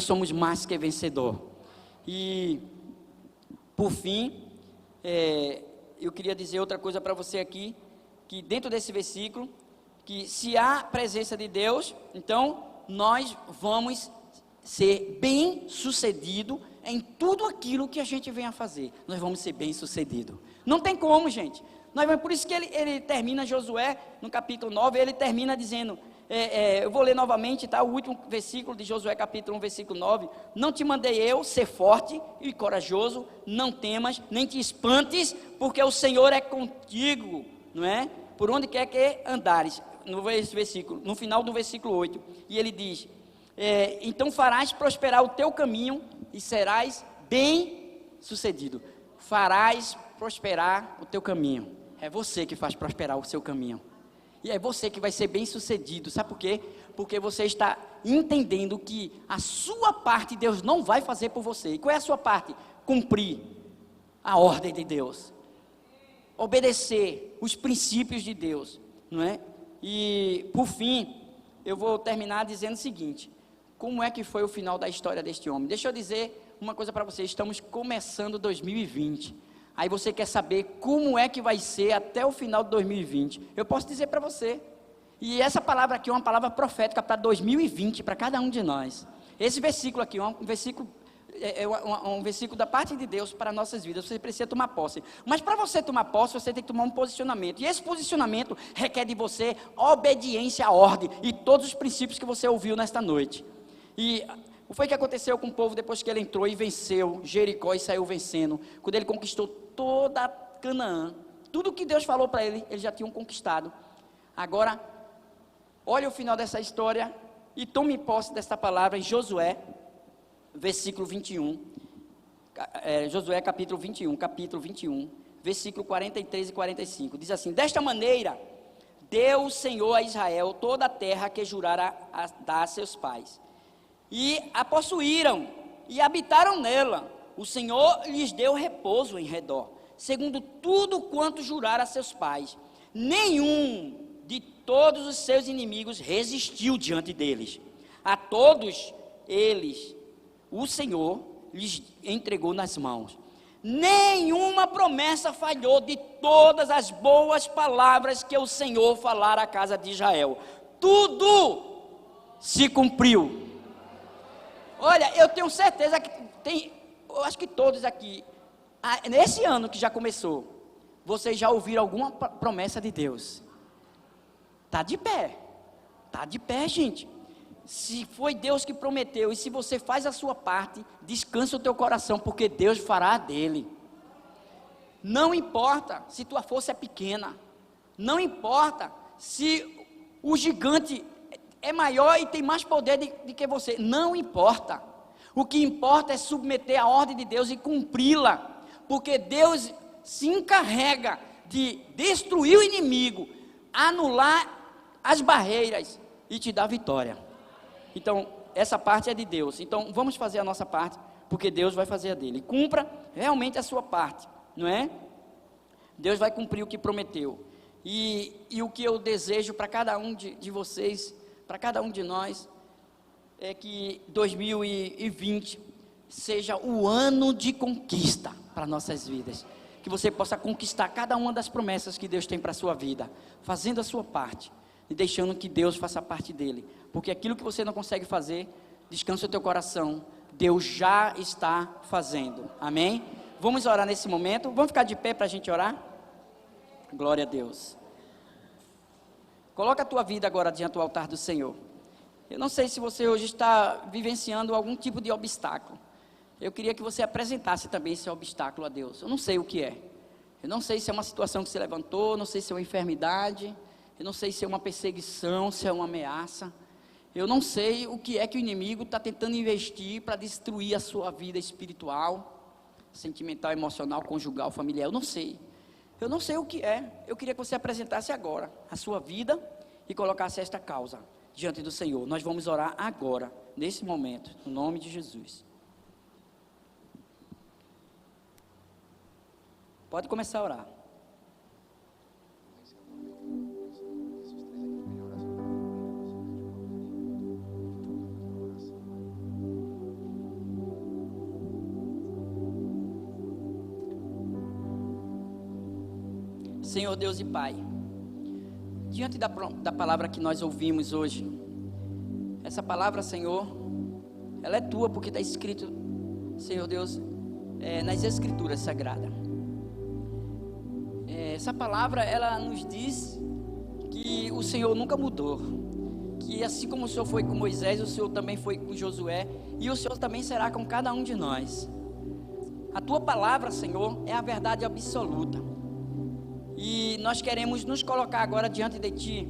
somos mais que vencedor. E por fim, eu queria dizer outra coisa para você aqui, que dentro desse versículo, que se há presença de Deus, então nós vamos ser bem sucedido em tudo aquilo que a gente venha fazer, nós vamos ser bem sucedido, não tem como, gente. Por isso que ele termina Josué, no capítulo 9, ele termina dizendo, eu vou ler novamente, tá? O último versículo de Josué capítulo 1, versículo 9, não te mandei eu ser forte e corajoso, não temas, nem te espantes, porque o Senhor é contigo, não é? Por onde quer que andares, no final do versículo 8, e ele diz, então farás prosperar o teu caminho e serás bem sucedido. Farás prosperar o teu caminho, é você que faz prosperar o seu caminho. E é você que vai ser bem sucedido, sabe por quê? Porque você está entendendo que a sua parte Deus não vai fazer por você. E qual é a sua parte? Cumprir a ordem de Deus, obedecer os princípios de Deus, não é? E por fim, eu vou terminar dizendo o seguinte, como é que foi o final da história deste homem? Deixa eu dizer uma coisa para vocês, estamos começando 2020, aí você quer saber como é que vai ser até o final de 2020, eu posso dizer para você, e essa palavra aqui é uma palavra profética para 2020, para cada um de nós. Esse versículo aqui é um versículo da parte de Deus para nossas vidas, você precisa tomar posse, mas para você tomar posse, você tem que tomar um posicionamento, e esse posicionamento requer de você obediência à ordem, e todos os princípios que você ouviu nesta noite. E o que foi que aconteceu com o povo depois que ele entrou e venceu Jericó e saiu vencendo, quando ele conquistou toda Canaã. Tudo que Deus falou para ele, eles já tinham conquistado. Agora, olha o final dessa história e tome posse desta palavra em Josué, versículo 21. Josué capítulo 21, versículo 43 e 45. Diz assim: desta maneira, deu o Senhor a Israel toda a terra que jurara a dar a seus pais. E a possuíram e habitaram nela. O Senhor lhes deu repouso em redor, segundo tudo quanto jurara a seus pais. Nenhum de todos os seus inimigos resistiu diante deles. A todos eles, o Senhor lhes entregou nas mãos. Nenhuma promessa falhou de todas as boas palavras que o Senhor falara à casa de Israel. Tudo se cumpriu. Olha, eu tenho certeza que eu acho que todos aqui, nesse ano que já começou, vocês já ouviram alguma promessa de Deus. Está de pé, gente. Se foi Deus que prometeu, e se você faz a sua parte, descansa o teu coração, porque Deus fará a dele. Não importa se tua força é pequena, não importa se o gigante é maior e tem mais poder do que você, não importa. O que importa é submeter a ordem de Deus e cumpri-la, porque Deus se encarrega de destruir o inimigo, anular as barreiras e te dar vitória. Então, essa parte é de Deus. Então, vamos fazer a nossa parte, porque Deus vai fazer a dele. Cumpra realmente a sua parte, não é? Deus vai cumprir o que prometeu. E o que eu desejo para cada um de vocês, para cada um de nós, é que 2020 seja o ano de conquista para nossas vidas. Que você possa conquistar cada uma das promessas que Deus tem para a sua vida, fazendo a sua parte e deixando que Deus faça parte dele. Porque aquilo que você não consegue fazer, descansa o teu coração, Deus já está fazendo. Amém? Vamos orar nesse momento. Vamos ficar de pé para a gente orar? Glória a Deus. Coloca a tua vida agora diante do altar do Senhor. Eu não sei se você hoje está vivenciando algum tipo de obstáculo. Eu queria que você apresentasse também esse obstáculo a Deus. Eu não sei o que é. Eu não sei se é uma situação que se levantou, não sei se é uma enfermidade, eu não sei se é uma perseguição, se é uma ameaça. Eu não sei o que é que o inimigo está tentando investir para destruir a sua vida espiritual, sentimental, emocional, conjugal, familiar. Eu não sei o que é. Eu queria que você apresentasse agora a sua vida e colocasse esta causa diante do Senhor. Nós vamos orar agora, nesse momento, no nome de Jesus. Pode começar a orar. Senhor Deus e Pai, diante da palavra que nós ouvimos hoje, essa palavra, Senhor, ela é tua, porque está escrito, Senhor Deus, nas Escrituras Sagradas. Essa palavra, ela nos diz que o Senhor nunca mudou, que assim como o Senhor foi com Moisés, o Senhor também foi com Josué, e o Senhor também será com cada um de nós. A tua palavra, Senhor, é a verdade absoluta. E nós queremos nos colocar agora diante de Ti,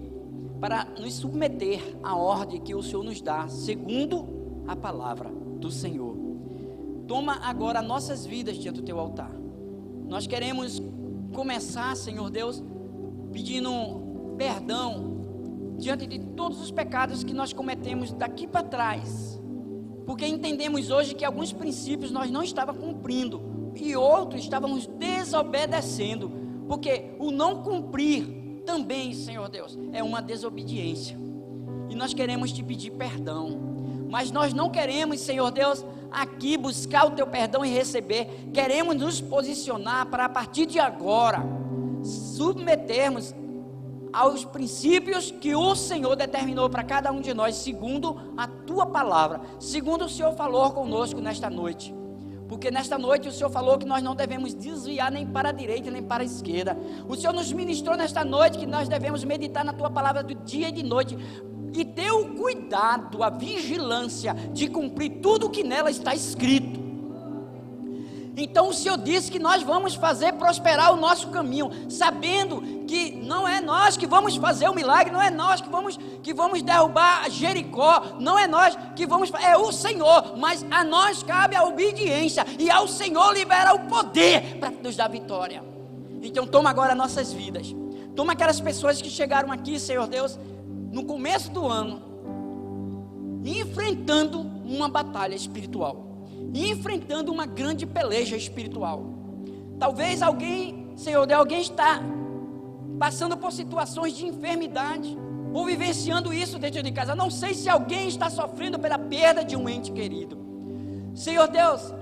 para nos submeter à ordem que o Senhor nos dá, segundo a palavra do Senhor. Toma agora nossas vidas diante do Teu altar. Nós queremos começar, Senhor Deus, pedindo perdão diante de todos os pecados que nós cometemos daqui para trás, porque entendemos hoje que alguns princípios nós não estávamos cumprindo, e outros estávamos desobedecendo, porque o não cumprir também, Senhor Deus, é uma desobediência, e nós queremos Te pedir perdão, mas nós não queremos, Senhor Deus, aqui buscar o Teu perdão e receber. Queremos nos posicionar para, a partir de agora, submetermos aos princípios que o Senhor determinou para cada um de nós, segundo a Tua palavra, segundo o Senhor falou conosco nesta noite. Porque nesta noite o Senhor falou que nós não devemos desviar nem para a direita nem para a esquerda. O Senhor nos ministrou nesta noite que nós devemos meditar na Tua palavra do dia e de noite, e ter o cuidado, a vigilância de cumprir tudo o que nela está escrito. Então o Senhor disse que nós vamos fazer prosperar o nosso caminho, sabendo que não é nós que vamos fazer o milagre, não é nós que vamos derrubar Jericó, não é nós que vamos, é o Senhor, mas a nós cabe a obediência, e ao Senhor libera o poder para nos dar vitória. Então toma agora nossas vidas, toma aquelas pessoas que chegaram aqui, Senhor Deus, no começo do ano, enfrentando uma batalha espiritual, enfrentando uma grande peleja espiritual. Talvez alguém, Senhor Deus, alguém está passando por situações de enfermidade, ou vivenciando isso dentro de casa. Não sei se alguém está sofrendo pela perda de um ente querido. Senhor Deus,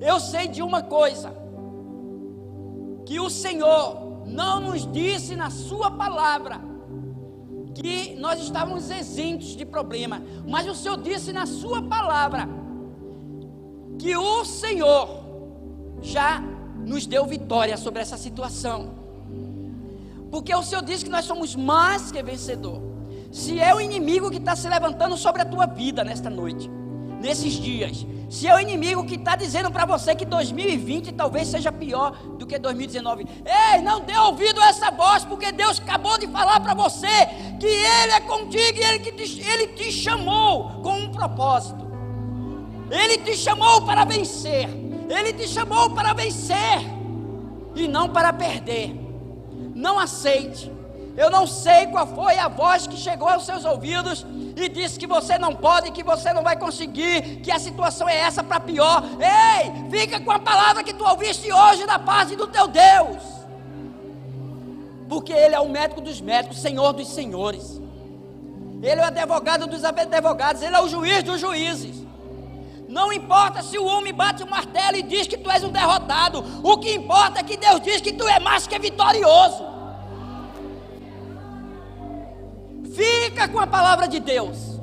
eu sei de uma coisa, que o Senhor não nos disse na sua palavra que nós estávamos isentos de problema, mas o Senhor disse na sua palavra que o Senhor já nos deu vitória sobre essa situação, porque o Senhor disse que nós somos mais que vencedor. Se é o inimigo que está se levantando sobre a tua vida nesta noite, nesses dias, se é o inimigo que está dizendo para você que 2020 talvez seja pior do que 2019, ei, não dê ouvido a essa voz, porque Deus acabou de falar para você que Ele é contigo e Ele te chamou com um propósito. Ele te chamou para vencer, Ele te chamou para vencer e não para perder. Não aceite. Eu não sei qual foi a voz que chegou aos seus ouvidos e disse que você não pode, que você não vai conseguir, que a situação é essa para pior. Ei, fica com a palavra que tu ouviste hoje da parte do teu Deus, porque Ele é o médico dos médicos, Senhor dos senhores, Ele é o advogado dos advogados, Ele é o juiz dos juízes. Não importa se o homem bate o martelo e diz que tu és um derrotado, o que importa é que Deus diz que tu é mais que vitorioso. Fica com a palavra de Deus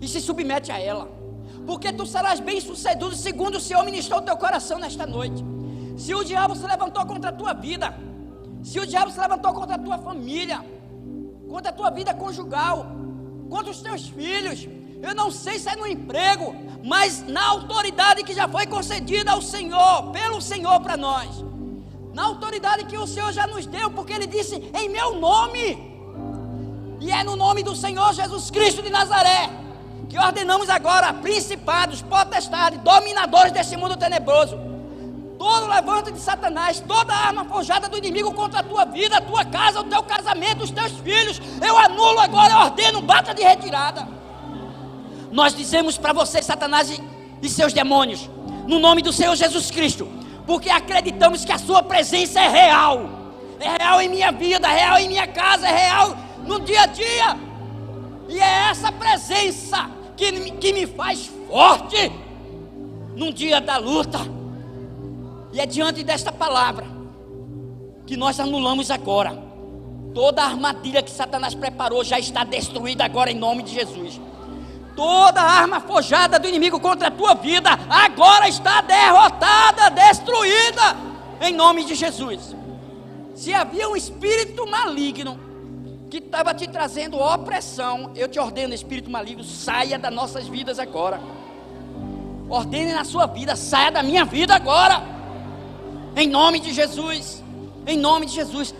e se submete a ela, porque tu serás bem sucedido segundo o Senhor ministrou o teu coração nesta noite. Se o diabo se levantou contra a tua vida, se o diabo se levantou contra a tua família, contra a tua vida conjugal, contra os teus filhos, eu não sei se é no emprego, mas na autoridade que já foi concedida ao Senhor, pelo Senhor para nós, na autoridade que o Senhor já nos deu, porque Ele disse em meu nome, e é no nome do Senhor Jesus Cristo de Nazaré que ordenamos agora principados, potestades, dominadores desse mundo tenebroso, todo levante de Satanás, toda arma forjada do inimigo contra a tua vida, a tua casa, o teu casamento, os teus filhos, eu anulo agora, eu ordeno, bata de retirada. Nós dizemos para você, Satanás e seus demônios, no nome do Senhor Jesus Cristo, porque acreditamos que a sua presença é real em minha vida, é real em minha casa, é real no dia a dia, e é essa presença que me faz forte num dia da luta, e é diante desta palavra que nós anulamos agora, toda a armadilha que Satanás preparou já está destruída agora em nome de Jesus. Toda arma forjada do inimigo contra a tua vida agora está derrotada, destruída em nome de Jesus. Se havia um espírito maligno que estava te trazendo opressão, eu te ordeno, espírito maligno, saia das nossas vidas agora. Ordene na sua vida, saia da minha vida agora, em nome de Jesus, em nome de Jesus.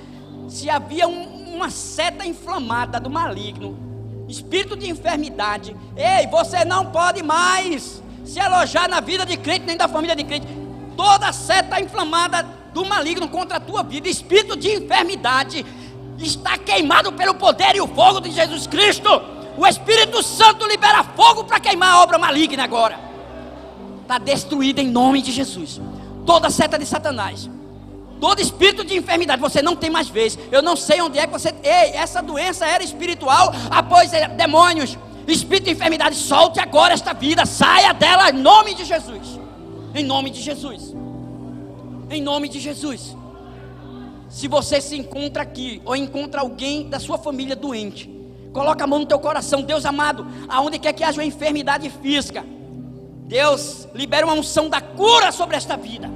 Se havia uma seta inflamada do maligno, espírito de enfermidade, ei, você não pode mais se alojar na vida de crente, nem da família de crente. Toda seta inflamada do maligno contra a tua vida, espírito de enfermidade, está queimado pelo poder e o fogo de Jesus Cristo. O Espírito Santo libera fogo para queimar a obra maligna agora. Está destruída em nome de Jesus. Toda seta de Satanás, todo espírito de enfermidade, você não tem mais vez. Eu não sei onde é que você... Ei, essa doença era espiritual, após demônios, espírito de enfermidade, solte agora esta vida, saia dela em nome de Jesus. Em nome de Jesus. Em nome de Jesus. Se você se encontra aqui, ou encontra alguém da sua família doente, coloca a mão no teu coração. Deus amado, aonde quer que haja uma enfermidade física, Deus libera uma unção da cura sobre esta vida.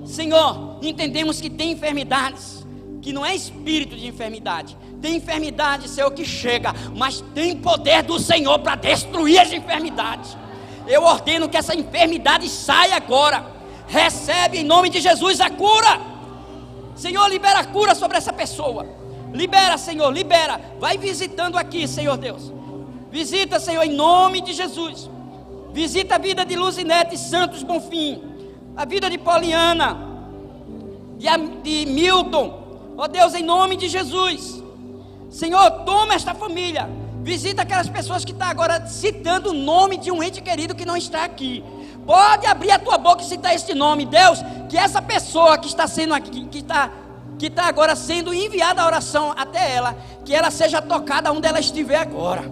Senhor, entendemos que tem enfermidades, que não é espírito de enfermidade, tem enfermidade, Senhor, que chega, mas tem poder do Senhor para destruir as enfermidades. Eu ordeno que essa enfermidade saia agora, recebe em nome de Jesus a cura. Senhor, libera a cura sobre essa pessoa. Libera, Senhor, libera. Vai visitando aqui, Senhor Deus. Visita, Senhor, em nome de Jesus. Visita a vida de Luzinete Santos Bonfim, a vida de Poliana, de Milton. Ó Deus, em nome de Jesus. Senhor, toma esta família. Visita aquelas pessoas que estão agora citando o nome de um ente querido que não está aqui. Pode abrir a tua boca e citar este nome. Deus, que essa pessoa que está sendo aqui, que está agora sendo enviada a oração até ela, que ela seja tocada onde ela estiver agora.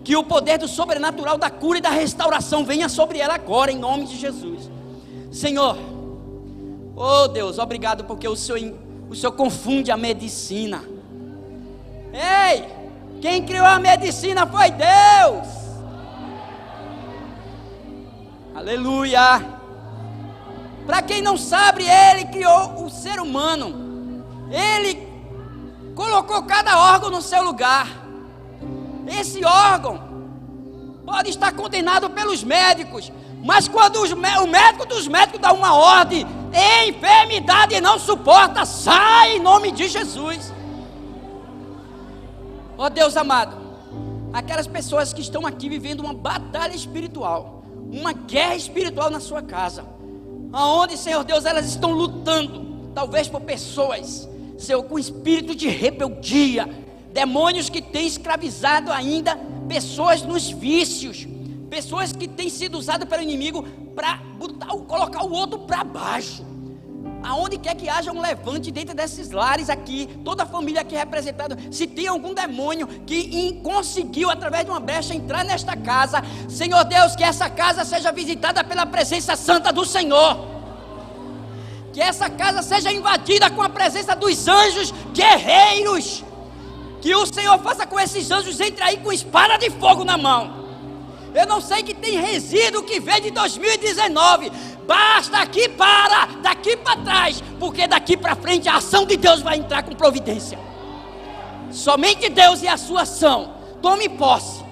Que o poder do sobrenatural da cura e da restauração venha sobre ela agora, em nome de Jesus. Senhor, oh Deus, obrigado porque o Senhor confunde a medicina. Ei, quem criou a medicina foi Deus. Aleluia. Para quem não sabe, Ele criou o ser humano. Ele colocou cada órgão no seu lugar. Esse órgão pode estar condenado pelos médicos, mas quando o médico dos médicos dá uma ordem, enfermidade não suporta, sai em nome de Jesus. Ó Deus amado, aquelas pessoas que estão aqui vivendo uma batalha espiritual, uma guerra espiritual na sua casa, aonde, Senhor Deus, elas estão lutando, talvez por pessoas, Senhor, com espírito de rebeldia, demônios que têm escravizado ainda pessoas nos vícios, pessoas que têm sido usadas pelo inimigo para colocar o outro para baixo. Aonde quer que haja um levante dentro desses lares aqui, toda a família aqui representada, se tem algum demônio que conseguiu através de uma brecha entrar nesta casa, Senhor Deus, que essa casa seja visitada pela presença santa do Senhor, que essa casa seja invadida com a presença dos anjos guerreiros, que o Senhor faça com esses anjos entre aí com espada de fogo na mão. Eu não sei que tem resíduo que vem de 2019, basta daqui para trás, porque daqui para frente a ação de Deus vai entrar com providência. Somente Deus e a sua ação. Tome posse,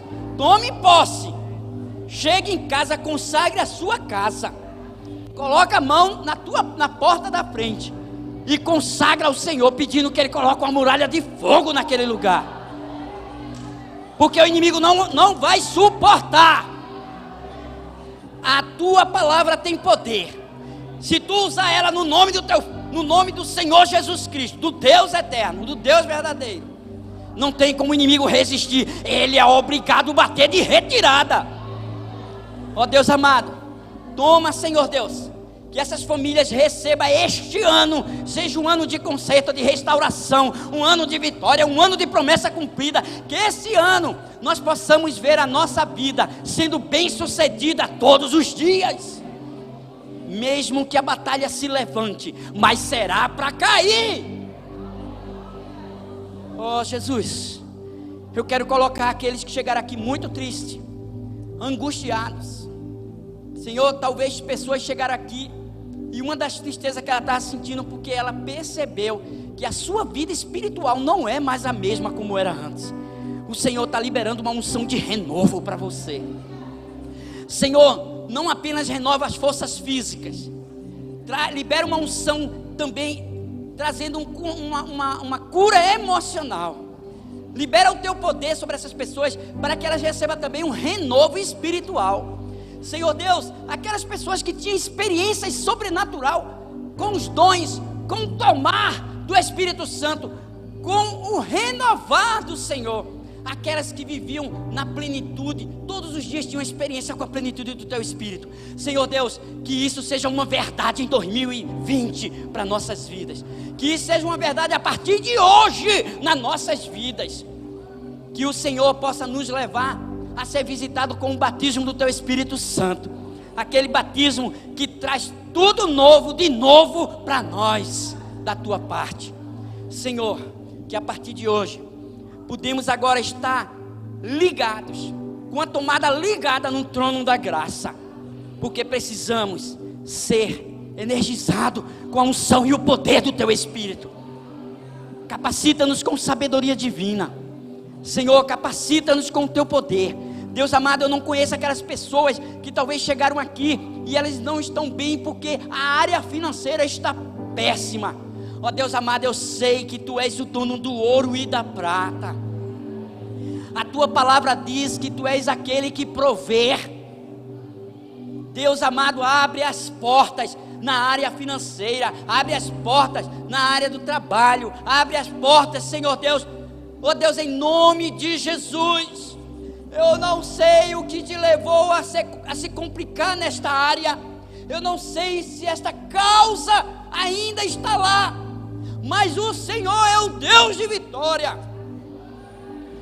chegue em casa, consagre a sua casa, coloca a mão na porta da frente e consagra ao Senhor, pedindo que Ele coloque uma muralha de fogo naquele lugar, porque o inimigo não vai suportar. A tua palavra tem poder. Se tu usar ela no nome do Senhor Jesus Cristo, do Deus eterno, do Deus verdadeiro, não tem como o inimigo resistir. Ele é obrigado a bater de retirada. Ó Deus amado, toma, Senhor Deus, que essas famílias recebam este ano, seja um ano de conserto, de restauração, um ano de vitória, um ano de promessa cumprida. Que esse ano nós possamos ver a nossa vida sendo bem sucedida todos os dias, mesmo que a batalha se levante, mas será para cair. Oh Jesus, eu quero colocar aqueles que chegaram aqui muito tristes, angustiados. Senhor, talvez pessoas chegaram aqui e uma das tristezas que ela estava sentindo, porque ela percebeu que a sua vida espiritual não é mais a mesma como era antes. O Senhor está liberando uma unção de renovo para você. Senhor, não apenas renova as forças físicas, libera uma unção também, trazendo uma cura emocional. Libera o teu poder sobre essas pessoas, para que elas recebam também um renovo espiritual. Senhor Deus, aquelas pessoas que tinham experiências sobrenatural com os dons, com o tomar do Espírito Santo, com o renovar do Senhor, aquelas que viviam na plenitude, todos os dias tinham experiência com a plenitude do teu Espírito. Senhor Deus, que isso seja uma verdade em 2020 para nossas vidas, que isso seja uma verdade a partir de hoje nas nossas vidas, que o Senhor possa nos levar a ser visitado com o batismo do teu Espírito Santo, aquele batismo que traz tudo novo, de novo para nós, da tua parte. Senhor, que a partir de hoje podemos agora estar ligados, com a tomada ligada no trono da graça, porque precisamos ser energizados com a unção e o poder do teu Espírito. Capacita-nos com sabedoria divina, Senhor, capacita-nos com o teu poder. Deus amado, eu não conheço aquelas pessoas que talvez chegaram aqui e elas não estão bem porque a área financeira está péssima. Ó Deus amado, eu sei que Tu és o dono do ouro e da prata. A Tua palavra diz que Tu és aquele que provê. Deus amado, abre as portas na área financeira, abre as portas na área do trabalho, abre as portas, Senhor Deus. Ó Deus, em nome de Jesus. Eu não sei o que te levou a se complicar nesta área. Eu não sei se esta causa ainda está lá, mas o Senhor é o Deus de vitória.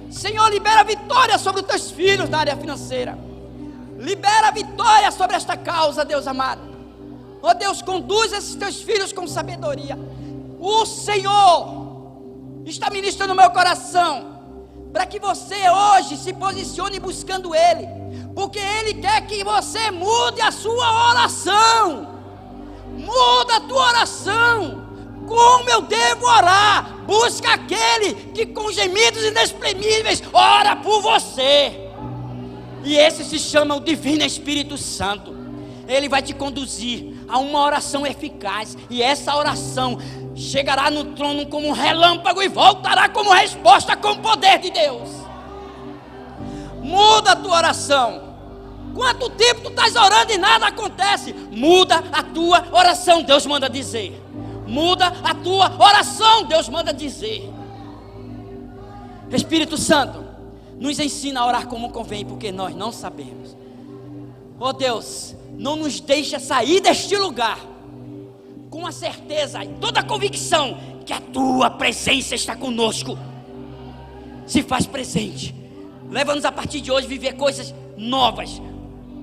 Senhor, libera vitória sobre os teus filhos na área financeira. Libera vitória sobre esta causa, Deus amado. Ó Deus, conduz esses teus filhos com sabedoria. O Senhor está ministrando no meu coração para que você hoje se posicione buscando Ele, porque Ele quer que você mude a sua oração. Muda a tua oração. Como eu devo orar? Busca aquele que com gemidos inexprimíveis ora por você. E esse se chama o Divino Espírito Santo. Ele vai te conduzir a uma oração eficaz, e essa oração chegará no trono como um relâmpago e voltará como resposta com o poder de Deus. Muda a tua oração. Quanto tempo tu estás orando e nada acontece? Muda a tua oração, Deus manda dizer. Muda a tua oração, Deus manda dizer. Espírito Santo, nos ensina a orar como convém, porque nós não sabemos. Ó Deus, não nos deixa sair deste lugar com a certeza e toda a convicção que a Tua presença está conosco. Se faz presente. Leva-nos a partir de hoje a viver coisas novas,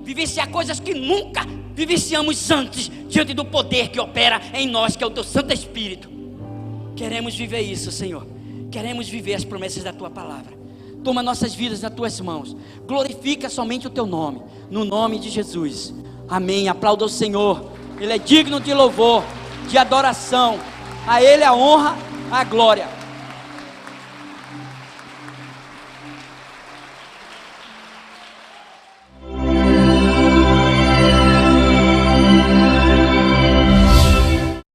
vivenciar coisas que nunca vivenciamos antes, diante do poder que opera em nós, que é o Teu Santo Espírito. Queremos viver isso, Senhor. Queremos viver as promessas da Tua palavra. Toma nossas vidas nas Tuas mãos. Glorifica somente o Teu nome, no nome de Jesus. Amém. Aplauda o Senhor. Ele é digno de louvor, de adoração. A Ele a honra, a glória.